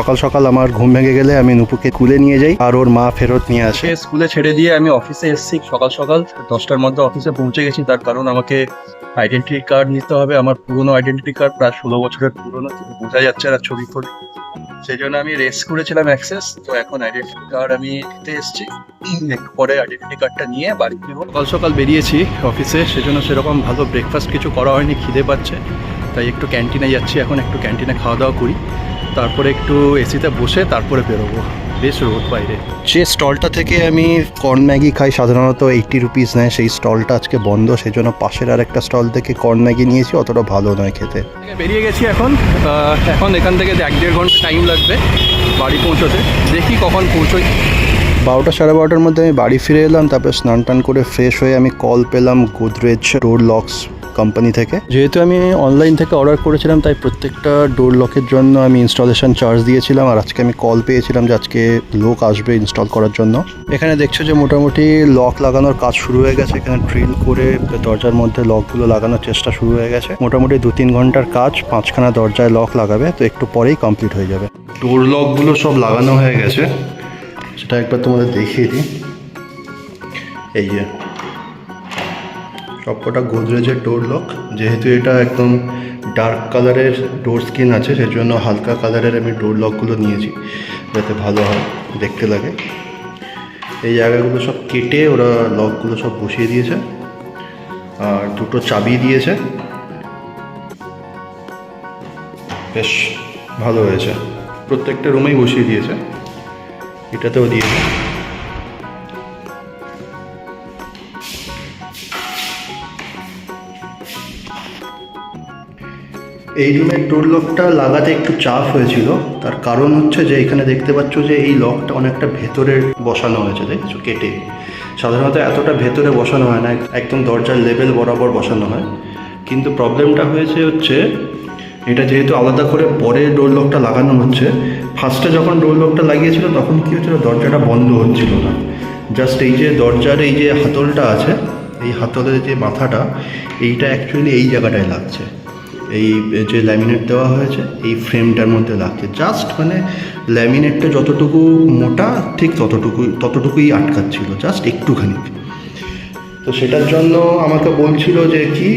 সকাল সকাল আমার ঘুম ভেঙে গেলে আমি নুপুকে স্কুলে নিয়ে যাই আর ওর মা ফেরত নিয়ে আসে। স্কুলে ছেড়ে দিয়ে আমি অফিসে এসেছি সকাল সকাল 10টার মধ্যে অফিসে পৌঁছে গেছি, তার কারণ আমাকে আইডেন্টিটি কার্ড নিতে হবে। আমার পুরোনো আইডেন্টিটি কার্ড প্রায় 16 বছরের পুরোনো, বোঝা যাচ্ছে না ছবি করে। সেই জন্য আমি রেস্ট করেছিলাম অ্যাক্সেস, তো এখন আইডেন্টিটি কার্ড আমি নিতে এসেছি। একটু পরে আইডেন্টিটি কার্ডটা নিয়ে বাড়ি ফিরবো। সকাল সকাল বেরিয়েছি অফিসে, সেজন্য সেরকম ভালো ব্রেকফাস্ট কিছু করা হয়নি, খিদে পাচ্ছে, তাই একটু ক্যান্টিনে যাচ্ছি। এখন একটু ক্যান্টিনে খাওয়া দাওয়া করি, তারপরে একটু এসিতে বসে তারপরে বেরোবো। বেশ রোদ বাইরে। যে স্টলটা থেকে আমি কর্ন ম্যাগি খাই সাধারণত 80 রুপিস নেয়, সেই স্টলটা আজকে বন্ধ, সেই জন্য পাশের আর একটা স্টল থেকে কর্ন ম্যাগি নিয়েছি, অতটা ভালো নয় খেতে। বেরিয়ে গেছি এখন এখান থেকে 1-1.5 ঘন্টা টাইম লাগবে বাড়ি পৌঁছোতে। দেখি কখন পৌঁছোই। 12টা সাড়ে 12টার মধ্যে আমি বাড়ি ফিরে এলাম, তারপরে স্নান টান করে ফ্রেশ হয়ে আমি কল পেলাম গোদরেজ ডোর লকস কোম্পানি থেকে। যেহেতু আমি অনলাইন থেকে অর্ডার করেছিলাম, তাই প্রত্যেকটা ডোর লকের জন্য আমি ইনস্টলেশন চার্জ দিয়েছিলাম। আর আজকে আমি কল পেয়েছিলাম যে আজকে লোক আসবে ইনস্টল করার জন্য। এখানে দেখছো যে মোটামুটি লক লাগানোর কাজ শুরু হয়ে গেছে। এখানে ড্রিল করে দরজার মধ্যে লকগুলো লাগানোর চেষ্টা শুরু হয়ে গেছে। মোটামুটি 2-3 ঘন্টার কাজ, 5খানা দরজায় লক লাগাবে, তো একটু পরেই কমপ্লিট হয়ে যাবে। ডোর লকগুলো সব লাগানো হয়ে গেছে, সেটা একবার তোমাদের দেখিয়ে দিই। এই যে সবকটা গোদরেজের ডোর লক, যেহেতু এটা একদম ডার্ক কালারের ডোর স্কিন আছে, সেজন্য হালকা কালারের আমি ডোর লকগুলো নিয়েছি যাতে ভালো হয়, দেখতে লাগে। এই জায়গাগুলো সব কেটে ওরা লকগুলো সব বসিয়ে দিয়েছে, আর 2টো চাবি দিয়েছে, বেশ ভালো হয়েছে। প্রত্যেকটা রুমেই বসিয়ে দিয়েছে, এটাতেও দিয়েছে। এই রুমের ডোর লকটা লাগাতে একটু চাপ হয়েছিল, তার কারণ হচ্ছে যে এখানে দেখতে পাচ্ছ যে এই লকটা অনেকটা ভেতরে বসানো হয়েছে, দেখছো কেটে। সাধারণত এতটা ভেতরে বসানো হয় না, একদম দরজার লেভেল বরাবর বসানো হয়। কিন্তু প্রবলেমটা হয়েছে হচ্ছে এটা যেহেতু আলাদা করে পরে ডোর লকটা লাগানো হচ্ছে, ফার্স্টে যখন ডোর লকটা লাগিয়েছিল তখন কী হচ্ছিল, দরজাটা বন্ধ হচ্ছিল না। জাস্ট এই যে দরজার এই যে হাতলটা আছে, এই হাতলের যে মাথাটা, এইটা অ্যাকচুয়ালি এই জায়গাটায় লাগছে। এই যে ল্যামিনেট দেওয়া হয়েছে এই ফ্রেমটার মধ্যে লাগছে। জাস্ট মানে ল্যামিনেটটা যতটুকু মোটা ঠিক ততটুকুই আটকাচ্ছিল, জাস্ট একটুখানি। তো সেটার জন্য আমাকে বলছিল যে কি,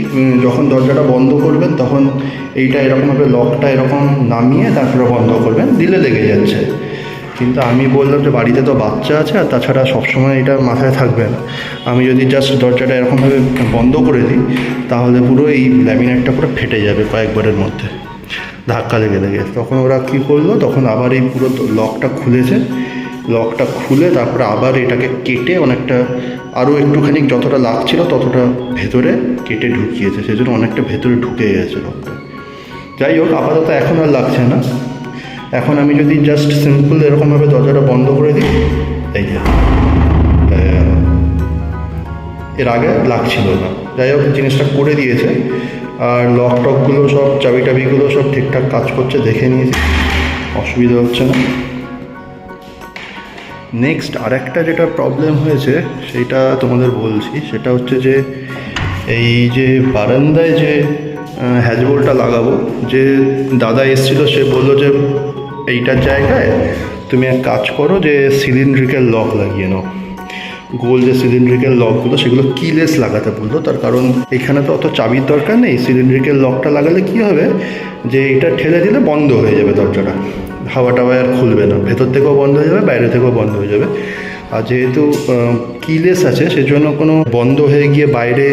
যখন দরজাটা বন্ধ করবেন তখন এইটা এরকমভাবে লকটা এরকম নামিয়ে তারপরে বন্ধ করবেন, দিলে লেগে যাচ্ছে। কিন্তু আমি বললাম যে বাড়িতে তো বাচ্চা আছে, আর তাছাড়া সবসময় এটা মাথায় থাকবে না। আমি যদি জাস্ট দরজাটা এরকমভাবে বন্ধ করে দিই তাহলে পুরো এই ল্যামিনেটটা পুরো ফেটে যাবে কয়েকবারের মধ্যে, ধাক্কা লেগে লেগে। তখন ওরা কী করলো, তখন আবার এই পুরো লকটা খুলেছে, লকটা খুলে তারপরে আবার এটাকে কেটে অনেকটা আরও একটুখানি যতটা লাগছিল ততটা ভেতরে কেটে ঢুকিয়েছে, সেজন্য অনেকটা ভেতরে ঢুকে গেছে লকটা। যাই হোক, আপাতত এখন আর লাগছে না। এখন আমি যদি জাস্ট সিম্পল এরকমভাবে দরজাটা বন্ধ করে দিই, এই যে এর আগে লাগছিল না। যাই হোক, জিনিসটা করে দিয়েছে। আর লক টকগুলো সব, চাবি টাবিগুলো সব ঠিকঠাক কাজ করছে, দেখে নিয়েছি, অসুবিধা হচ্ছে না। নেক্সট আরেকটা যেটা প্রবলেম হয়েছে সেইটা তোমাদের বলছি। সেটা হচ্ছে যে এই যে বারান্দায় যে হ্যাজবোলটা লাগাবো, যে দাদা এসেছিলো সে বললো যে এইটার জায়গায় তুমি এক কাজ করো, যে সিলিন্ড্রিক্যাল লক লাগিয়ে নাও। গোল যে সিলিন্ড্রিক্যাল লকগুলো সেগুলো কিলেস লাগাতে বললো, তার কারণ এখানে তো অত চাবির দরকার নেই। সিলিন্ড্রিক্যাল লকটা লাগালে কী হবে, যে এটা ঠেলে দিলে বন্ধ হয়ে যাবে দরজাটা, হাওয়া টাওয়া আর খুলবে না, ভেতর থেকেও বন্ধ হয়ে যাবে, বাইরে থেকেও বন্ধ হয়ে যাবে। আর যেহেতু কিলেস আছে সেজন্য কোনো বন্ধ হয়ে গিয়ে বাইরে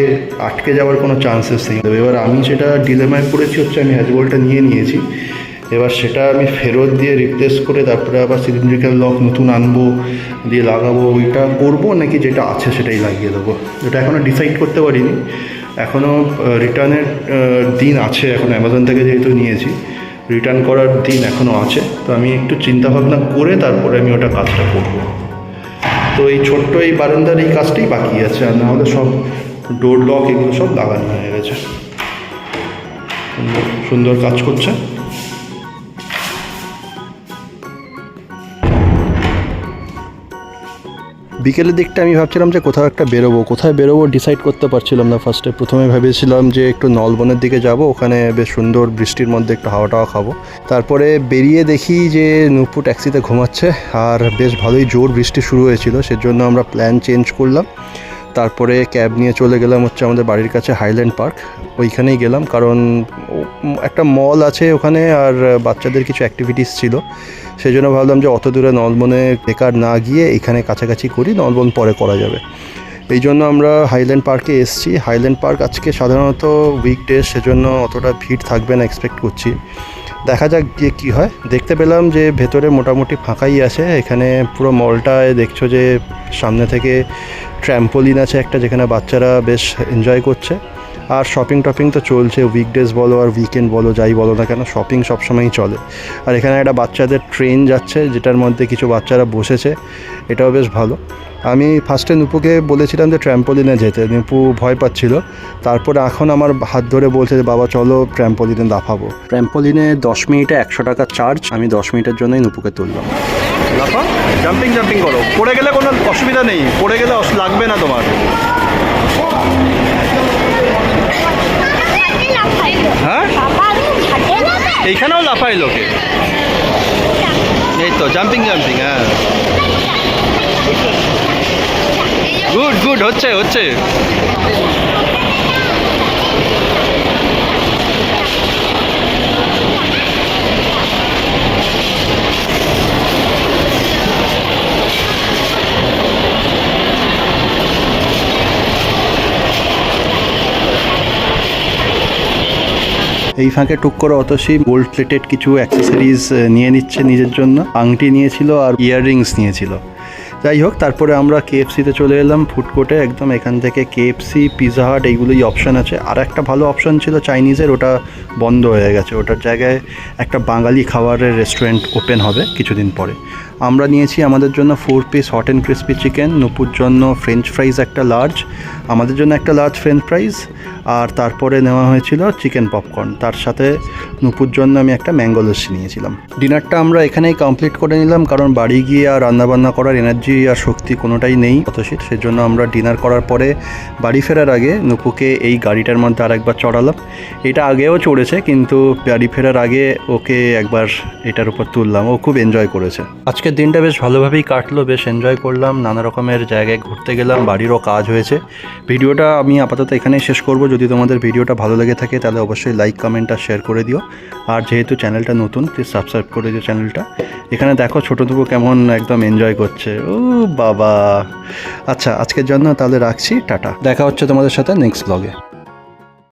আটকে যাওয়ার কোনো চান্সেস নেই। এবার আমি সেটা ডিলেমায় পড়েছি, হচ্ছে আমি হ্যাজবোলটা নিয়েছি। এবার সেটা আমি ফেরত দিয়ে রিপ্লেস করে তারপরে আবার সিলিন্ড্রিক্যাল লক নতুন আনবো, দিয়ে লাগাবো। ওইটা করবো নাকি যেটা আছে সেটাই লাগিয়ে দেবো, এটা এখনও ডিসাইড করতে পারিনি। এখনও রিটার্নের দিন আছে, এখন অ্যামাজন থেকে যেহেতু নিয়েছি, রিটার্ন করার দিন এখনও আছে। তো আমি একটু চিন্তাভাবনা করে তারপরে আমি ওটা কাজটা করবো। তো এই ছোট্ট এই বারান্দার এই কাজটাই বাকি আছে, আর নাহলে সব ডোর লক এগুলো সব লাগানো হয়ে গেছে, সুন্দর কাজ করছে। বিকেলের দিকটা আমি ভাবছিলাম যে কোথাও একটা বেরোবো, কোথায় বেরোবো ডিসাইড করতে পারছিলাম না। প্রথমে ভেবেছিলাম যে একটু নলবনের দিকে যাব, ওখানে বেশ সুন্দর বৃষ্টির মধ্যে একটু হাওয়া টাওয়া খাবো। তারপরে বেরিয়ে দেখি যে নুপু ট্যাক্সিতে ঘুমাচ্ছে, আর বেশ ভালোই জোর বৃষ্টি শুরু হয়েছিল, সেজন্য আমরা প্ল্যান চেঞ্জ করলাম। তারপরে ক্যাব নিয়ে চলে গেলাম হচ্ছে আমাদের বাড়ির কাছে হাইল্যান্ড পার্ক, ওইখানেই গেলাম কারণ একটা মল আছে ওখানে আর বাচ্চাদের কিছু অ্যাক্টিভিটিস ছিল, সেই জন্য ভাবলাম যে অত দূরে নলবনে বেকার না গিয়ে এখানে কাছাকাছি করি, নলবন পরে করা যাবে। এই জন্য আমরা হাইল্যান্ড পার্কে এসেছি। হাইল্যান্ড পার্ক আজকে সাধারণত উইকডেজ, সেজন্য অতটা ভিড় থাকবে না এক্সপেক্ট করছি, দেখা যাক গিয়ে কী হয়। দেখতে পেলাম যে ভেতরে মোটামুটি ফাঁকাই আছে, এখানে পুরো মলটায় দেখছো যে সামনে থেকে ট্র্যাম্পোলিন আছে একটা, যেখানে বাচ্চারা বেশ এনজয় করছে। আর শপিং টপিং তো চলছে, উইকডেজ বলো আর উইকেন্ড বলো, যাই বলো না কেন শপিং সবসময়ই চলে। আর এখানে একটা বাচ্চাদের ট্রেন যাচ্ছে, যেটার মধ্যে কিছু বাচ্চারা বসেছে, এটাও বেশ ভালো। আমি ফার্স্টে নুপুকে বলেছিলাম যে ট্র্যাম্পোলিনে যেতে, নুপু ভয় পাচ্ছিল। তারপরে এখন আমার হাত ধরে বলছে যে বাবা চলো ট্র্যাম্পোলিনে লাফাবো। ট্র্যাম্পোলিনে 10 মিনিটে 100 টাকা চার্জ, আমি 10 মিনিটের জন্যই নুপুকে তুললাম। লাফা, জাম্পিং জাম্পিং করো, পড়ে গেলে কোনো অসুবিধা নেই, পড়ে গেলে লাগবে না তোমার। হ্যাঁ এইখানেও লাফাই লোকে, এই তো জাম্পিং জাম্পিং। হ্যাঁ গুড গুড, হচ্ছে হচ্ছে। এই ফাঁকে টুক করে অতসী গোল্ড প্লেটেড কিছু অ্যাক্সেসরিজ নিয়ে নিচ্ছে নিজের জন্য, আংটি নিয়েছিল আর ইয়াররিংস নিয়েছিল। যাই হোক, তারপরে আমরা কেএফসিতে চলে এলাম, ফুড কোর্টে একদম। এখান থেকে কেএফসি, পিৎজা হাট এইগুলোই অপশান আছে। আর একটা ভালো অপশান ছিল চাইনিজের, ওটা বন্ধ হয়ে গেছে, ওটার জায়গায় একটা বাঙালি খাবারের রেস্টুরেন্ট ওপেন হবে কিছুদিন পরে। আমরা নিয়েছি আমাদের জন্য 4 piece hot and crispy chicken, Nupur জন্য ফ্রেঞ্চ ফ্রাইজ একটা লার্জ, আমাদের জন্য একটা লার্জ ফ্রেঞ্চ ফ্রাইজ, আর তারপরে নেওয়া হয়েছিল চিকেন পপকর্ন। তার সাথে নুপুর জন্য আমি একটা ম্যাঙ্গো লস্যি নিয়েছিলাম। ডিনারটা আমরা এখানেই কমপ্লিট করে নিলাম, কারণ বাড়ি গিয়ে আর রান্নাবান্না করার এনার্জি আর শক্তি কোনোটাই নেই অতসীর। সেজন্য আমরা ডিনার করার পরে বাড়ি ফেরার আগে নুপুকে এই গাড়িটার মধ্যে আরেকবার চড়ালাম। এটা আগেও চড়েছে, কিন্তু বাড়ি ফেরার আগে ওকে একবার এটার উপর তুললাম, ও খুব এনজয় করেছে। আজকের দিনটা বেশ ভালোভাবেই কাটলো, বেশ এনজয় করলাম, নানা রকমের জায়গায় ঘুরতে গেলাম, বাড়িরও কাজ হয়েছে। ভিডিওটা আমি আপাতত এখানেই শেষ করব। যদি তোমাদের ভিডিওটা ভালো লেগে থাকে তাহলে অবশ্যই লাইক, কমেন্ট আর শেয়ার করে দিও। আর যেহেতু চ্যানেলটা নতুন, প্লিজ সাবস্ক্রাইব করে দিও চ্যানেলটা। এখানে দেখো ছোটো দুপু কেমন একদম এনজয় করছে, ও বাবা। আচ্ছা, আজকের জন্য তাহলে রাখছি, টাটা, দেখা হচ্ছে তোমাদের সাথে নেক্সট ব্লগে।